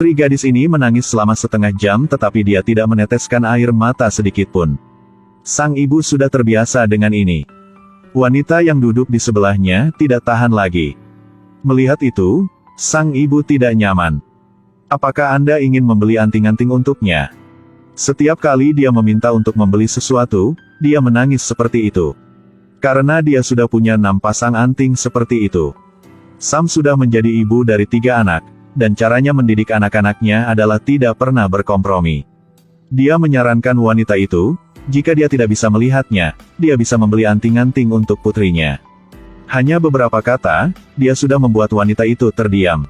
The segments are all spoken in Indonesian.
Putri gadis ini menangis selama setengah jam tetapi dia tidak meneteskan air mata sedikitpun. Sang ibu sudah terbiasa dengan ini. Wanita yang duduk di sebelahnya tidak tahan lagi. Melihat itu, sang ibu tidak nyaman. Apakah Anda ingin membeli anting-anting untuknya? Setiap kali dia meminta untuk membeli sesuatu, dia menangis seperti itu. Karena dia sudah punya 6 pasang anting seperti itu. Sam sudah menjadi ibu dari 3 anak, dan caranya mendidik anak-anaknya adalah tidak pernah berkompromi. Dia menyarankan wanita itu, jika dia tidak bisa melihatnya, dia bisa membeli anting-anting untuk putrinya. Hanya beberapa kata, dia sudah membuat wanita itu terdiam.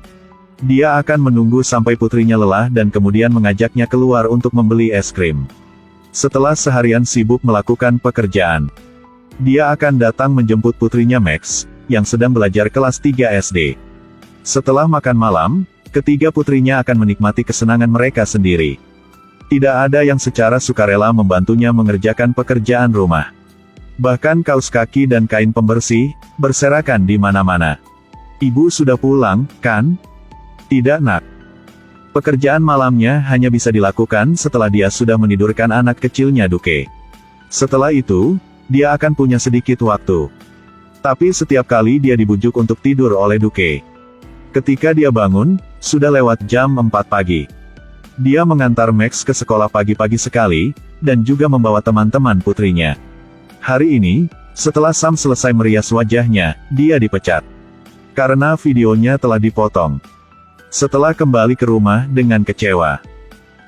Dia akan menunggu sampai putrinya lelah dan kemudian mengajaknya keluar untuk membeli es krim. Setelah seharian sibuk melakukan pekerjaan, dia akan datang menjemput putrinya Max, yang sedang belajar kelas 3 SD. Setelah makan malam, ketiga putrinya akan menikmati kesenangan mereka sendiri. Tidak ada yang secara sukarela membantunya mengerjakan pekerjaan rumah. Bahkan kaos kaki dan kain pembersih, berserakan di mana-mana. Ibu sudah pulang, kan? Tidak, Nak. Pekerjaan malamnya hanya bisa dilakukan setelah dia sudah menidurkan anak kecilnya Duke. Setelah itu, dia akan punya sedikit waktu. Tapi setiap kali dia dibujuk untuk tidur oleh Duke. Ketika dia bangun, sudah lewat jam 4 pagi. Dia mengantar Max ke sekolah pagi-pagi sekali, dan juga membawa teman-teman putrinya. Hari ini, setelah Sam selesai merias wajahnya, dia dipecat. Karena videonya telah dipotong. Setelah kembali ke rumah dengan kecewa,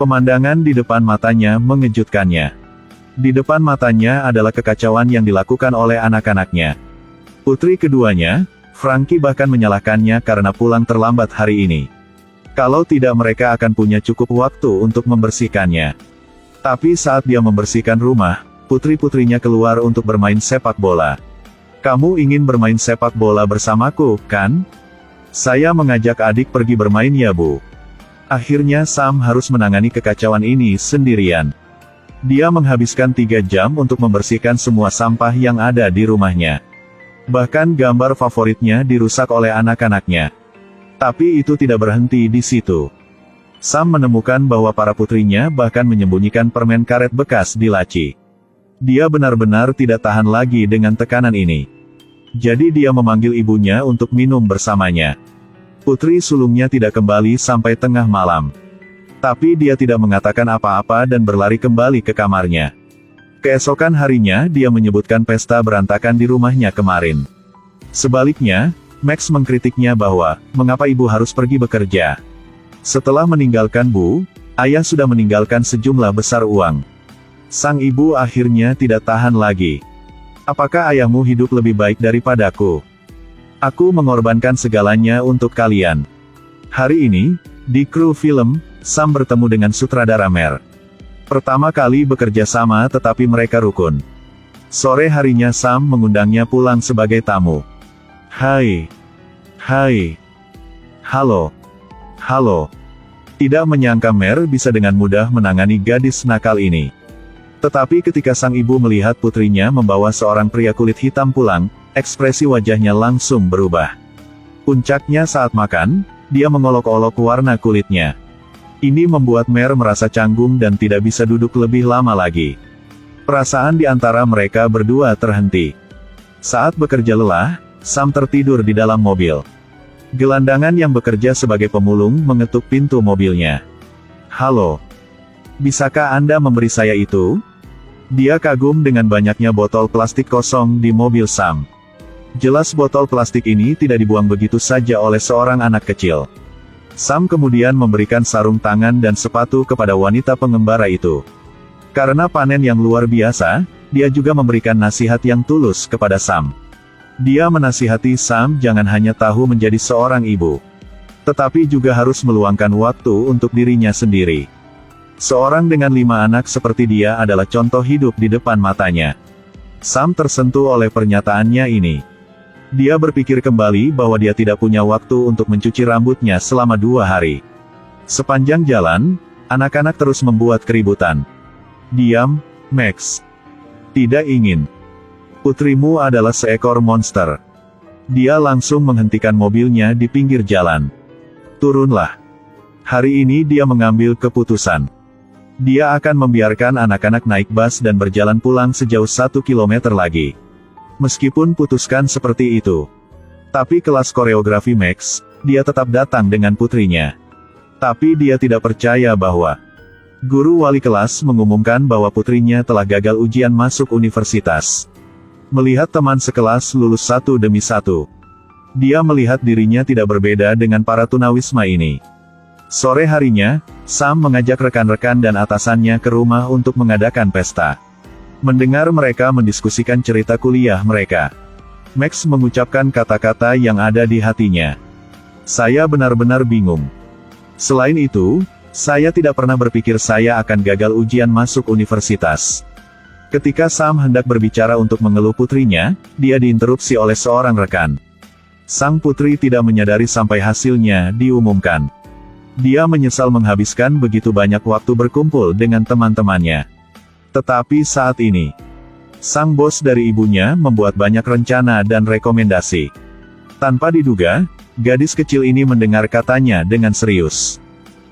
pemandangan di depan matanya mengejutkannya. Di depan matanya adalah kekacauan yang dilakukan oleh anak-anaknya. Putri keduanya, Frankie bahkan menyalahkannya karena pulang terlambat hari ini. Kalau tidak mereka akan punya cukup waktu untuk membersihkannya. Tapi saat dia membersihkan rumah, putri-putrinya keluar untuk bermain sepak bola. Kamu ingin bermain sepak bola bersamaku, kan? Saya mengajak adik pergi bermain ya Bu. Akhirnya Sam harus menangani kekacauan ini sendirian. Dia menghabiskan 3 jam untuk membersihkan semua sampah yang ada di rumahnya. Bahkan gambar favoritnya dirusak oleh anak-anaknya. Tapi itu tidak berhenti di situ. Sam menemukan bahwa para putrinya bahkan menyembunyikan permen karet bekas di laci. Dia benar-benar tidak tahan lagi dengan tekanan ini. Jadi dia memanggil ibunya untuk minum bersamanya. Putri sulungnya tidak kembali sampai tengah malam. Tapi dia tidak mengatakan apa-apa dan berlari kembali ke kamarnya. Keesokan harinya dia menyebutkan pesta berantakan di rumahnya kemarin. Sebaliknya, Max mengkritiknya bahwa, mengapa ibu harus pergi bekerja? Setelah meninggalkan Bu, ayah sudah meninggalkan sejumlah besar uang. Sang ibu akhirnya tidak tahan lagi. Apakah ayahmu hidup lebih baik daripadaku? Aku mengorbankan segalanya untuk kalian. Hari ini, di kru film, Sam bertemu dengan sutradara Mer. Pertama kali bekerja sama tetapi mereka rukun. Sore harinya Sam mengundangnya pulang sebagai tamu. Hai. Hai. Halo. Halo. Tidak menyangka Mer bisa dengan mudah menangani gadis nakal ini. Tetapi ketika sang ibu melihat putrinya membawa seorang pria kulit hitam pulang, ekspresi wajahnya langsung berubah. Puncaknya saat makan, dia mengolok-olok warna kulitnya. Ini membuat Mer merasa canggung dan tidak bisa duduk lebih lama lagi. Perasaan di antara mereka berdua terhenti. Saat bekerja lelah, Sam tertidur di dalam mobil. Gelandangan yang bekerja sebagai pemulung mengetuk pintu mobilnya. Halo. Bisakah Anda memberi saya itu? Dia kagum dengan banyaknya botol plastik kosong di mobil Sam. Jelas botol plastik ini tidak dibuang begitu saja oleh seorang anak kecil. Sam kemudian memberikan sarung tangan dan sepatu kepada wanita pengembara itu. Karena panen yang luar biasa, dia juga memberikan nasihat yang tulus kepada Sam. Dia menasihati Sam jangan hanya tahu menjadi seorang ibu, tetapi juga harus meluangkan waktu untuk dirinya sendiri. Seorang dengan 5 anak seperti dia adalah contoh hidup di depan matanya. Sam tersentuh oleh pernyataannya ini. Dia berpikir kembali bahwa dia tidak punya waktu untuk mencuci rambutnya selama 2 hari. Sepanjang jalan, anak-anak terus membuat keributan. Diam, Max. Tidak ingin. Putrimu adalah seekor monster. Dia langsung menghentikan mobilnya di pinggir jalan. Turunlah. Hari ini dia mengambil keputusan. Dia akan membiarkan anak-anak naik bus dan berjalan pulang sejauh 1 kilometer lagi. Meskipun putuskan seperti itu. Tapi kelas koreografi Max, dia tetap datang dengan putrinya. Tapi dia tidak percaya bahwa guru wali kelas mengumumkan bahwa putrinya telah gagal ujian masuk universitas. Melihat teman sekelas lulus satu demi satu, dia melihat dirinya tidak berbeda dengan para tunawisma ini. Sore harinya, Sam mengajak rekan-rekan dan atasannya ke rumah untuk mengadakan pesta. Mendengar mereka mendiskusikan cerita kuliah mereka, Max mengucapkan kata-kata yang ada di hatinya. Saya benar-benar bingung. Selain itu, saya tidak pernah berpikir saya akan gagal ujian masuk universitas. Ketika Sam hendak berbicara untuk mengeluh putrinya, dia diinterupsi oleh seorang rekan. Sang putri tidak menyadari sampai hasilnya diumumkan. Dia menyesal menghabiskan begitu banyak waktu berkumpul dengan teman-temannya. Tetapi saat ini, sang bos dari ibunya membuat banyak rencana dan rekomendasi. Tanpa diduga, gadis kecil ini mendengar katanya dengan serius.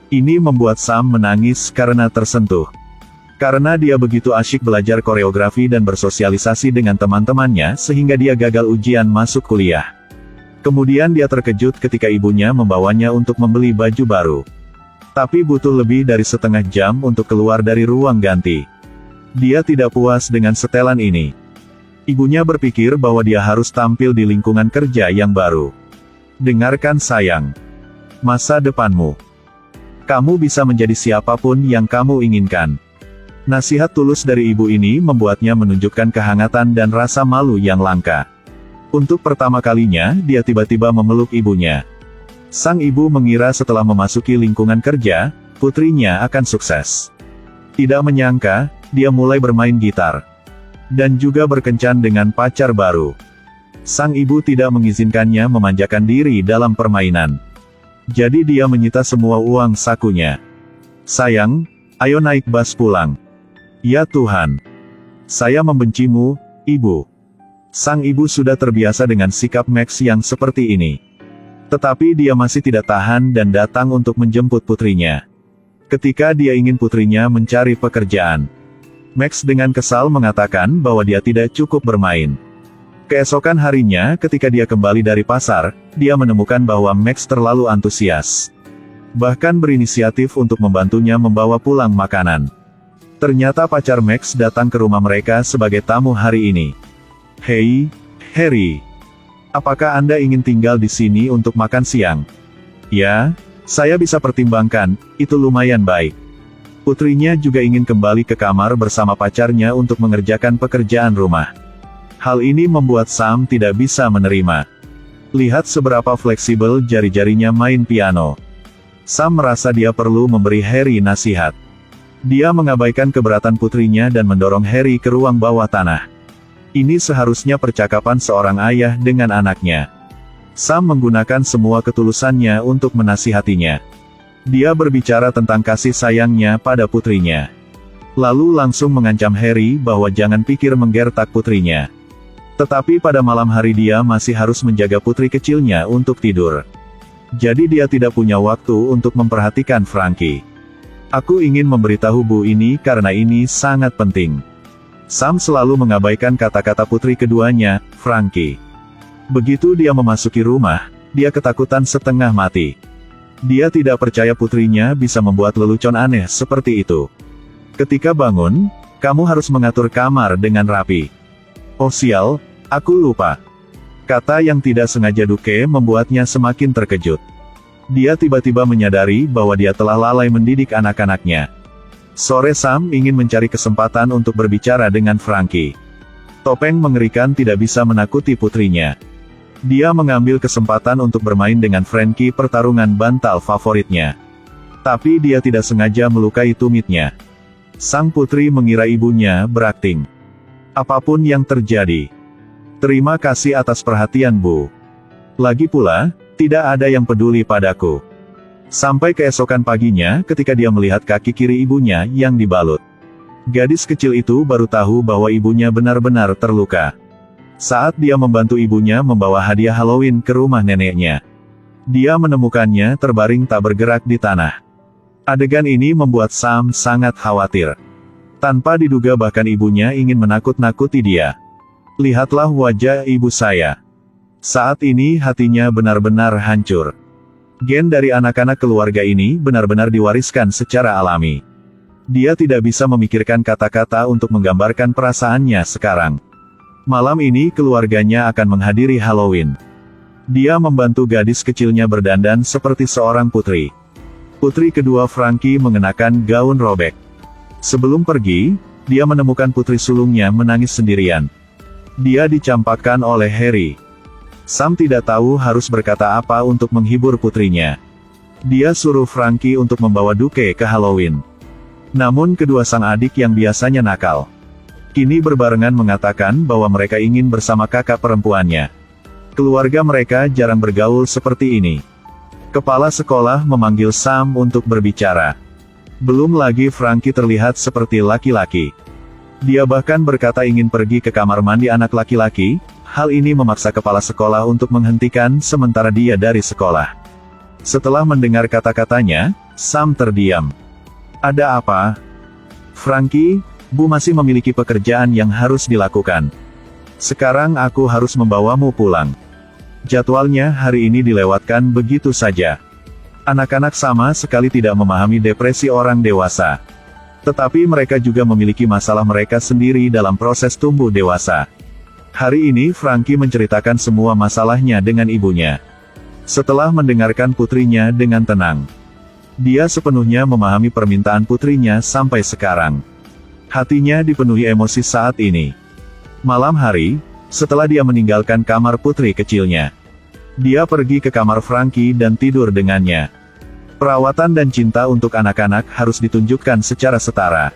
Ini membuat Sam menangis karena tersentuh. Karena dia begitu asyik belajar koreografi dan bersosialisasi dengan teman-temannya sehingga dia gagal ujian masuk kuliah. Kemudian dia terkejut ketika ibunya membawanya untuk membeli baju baru. Tapi butuh lebih dari setengah jam untuk keluar dari ruang ganti. Dia tidak puas dengan setelan ini. Ibunya berpikir bahwa dia harus tampil di lingkungan kerja yang baru. Dengarkan sayang. Masa depanmu. Kamu bisa menjadi siapapun yang kamu inginkan. Nasihat tulus dari ibu ini membuatnya menunjukkan kehangatan dan rasa malu yang langka. Untuk pertama kalinya, dia tiba-tiba memeluk ibunya. Sang ibu mengira setelah memasuki lingkungan kerja, putrinya akan sukses. Tidak menyangka, dia mulai bermain gitar. Dan juga berkencan dengan pacar baru. Sang ibu tidak mengizinkannya memanjakan diri dalam permainan. Jadi dia menyita semua uang sakunya. Sayang, ayo naik bus pulang. Ya Tuhan. Saya membencimu, ibu. Sang ibu sudah terbiasa dengan sikap Max yang seperti ini. Tetapi dia masih tidak tahan dan datang untuk menjemput putrinya. Ketika dia ingin putrinya mencari pekerjaan, Max dengan kesal mengatakan bahwa dia tidak cukup bermain. Keesokan harinya ketika dia kembali dari pasar, dia menemukan bahwa Max terlalu antusias. Bahkan berinisiatif untuk membantunya membawa pulang makanan. Ternyata pacar Max datang ke rumah mereka sebagai tamu hari ini. Hei, Harry. Apakah Anda ingin tinggal di sini untuk makan siang? Ya, saya bisa pertimbangkan, itu lumayan baik. Putrinya juga ingin kembali ke kamar bersama pacarnya untuk mengerjakan pekerjaan rumah. Hal ini membuat Sam tidak bisa menerima. Lihat seberapa fleksibel jari-jarinya main piano. Sam merasa dia perlu memberi Harry nasihat. Dia mengabaikan keberatan putrinya dan mendorong Harry ke ruang bawah tanah. Ini seharusnya percakapan seorang ayah dengan anaknya. Sam menggunakan semua ketulusannya untuk menasihatinya. Dia berbicara tentang kasih sayangnya pada putrinya. Lalu langsung mengancam Harry bahwa jangan pikir menggertak putrinya. Tetapi pada malam hari dia masih harus menjaga putri kecilnya untuk tidur. Jadi dia tidak punya waktu untuk memperhatikan Frankie. Aku ingin memberitahu Bu ini karena ini sangat penting. Sam selalu mengabaikan kata-kata putri keduanya, Frankie. Begitu dia memasuki rumah, dia ketakutan setengah mati. Dia tidak percaya putrinya bisa membuat lelucon aneh seperti itu. Ketika bangun, kamu harus mengatur kamar dengan rapi. Oh sial, aku lupa. Kata yang tidak sengaja Duke membuatnya semakin terkejut. Dia tiba-tiba menyadari bahwa dia telah lalai mendidik anak-anaknya. Sore Sam ingin mencari kesempatan untuk berbicara dengan Frankie. Topeng mengerikan tidak bisa menakuti putrinya. Dia mengambil kesempatan untuk bermain dengan Frankie pertarungan bantal favoritnya. Tapi dia tidak sengaja melukai tumitnya. Sang putri mengira ibunya berakting. Apapun yang terjadi. Terima kasih atas perhatian Bu. Lagi pula, tidak ada yang peduli padaku. Sampai keesokan paginya ketika dia melihat kaki kiri ibunya yang dibalut. Gadis kecil itu baru tahu bahwa ibunya benar-benar terluka. Saat dia membantu ibunya membawa hadiah Halloween ke rumah neneknya. Dia menemukannya terbaring tak bergerak di tanah. Adegan ini membuat Sam sangat khawatir. Tanpa diduga bahkan ibunya ingin menakut-nakuti dia. Lihatlah wajah ibu saya. Saat ini hatinya benar-benar hancur. Gen dari anak-anak keluarga ini benar-benar diwariskan secara alami. Dia tidak bisa memikirkan kata-kata untuk menggambarkan perasaannya sekarang. Malam ini keluarganya akan menghadiri Halloween. Dia membantu gadis kecilnya berdandan seperti seorang putri. Putri kedua Frankie mengenakan gaun robek. Sebelum pergi, dia menemukan putri sulungnya menangis sendirian. Dia dicampakkan oleh Harry. Sam tidak tahu harus berkata apa untuk menghibur putrinya. Dia suruh Frankie untuk membawa Duke ke Halloween. Namun kedua sang adik yang biasanya nakal, kini berbarengan mengatakan bahwa mereka ingin bersama kakak perempuannya. Keluarga mereka jarang bergaul seperti ini. Kepala sekolah memanggil Sam untuk berbicara. Belum lagi Frankie terlihat seperti laki-laki. Dia bahkan berkata ingin pergi ke kamar mandi anak laki-laki. Hal ini memaksa kepala sekolah untuk menghentikan sementara dia dari sekolah. Setelah mendengar kata-katanya, Sam terdiam. Ada apa? Frankie, Bu masih memiliki pekerjaan yang harus dilakukan. Sekarang aku harus membawamu pulang. Jadwalnya hari ini dilewatkan begitu saja. Anak-anak sama sekali tidak memahami depresi orang dewasa. Tetapi mereka juga memiliki masalah mereka sendiri dalam proses tumbuh dewasa. Hari ini Frankie menceritakan semua masalahnya dengan ibunya. Setelah mendengarkan putrinya dengan tenang, dia sepenuhnya memahami permintaan putrinya sampai sekarang. Hatinya dipenuhi emosi saat ini. Malam hari, setelah dia meninggalkan kamar putri kecilnya, dia pergi ke kamar Frankie dan tidur dengannya. Perawatan dan cinta untuk anak-anak harus ditunjukkan secara setara.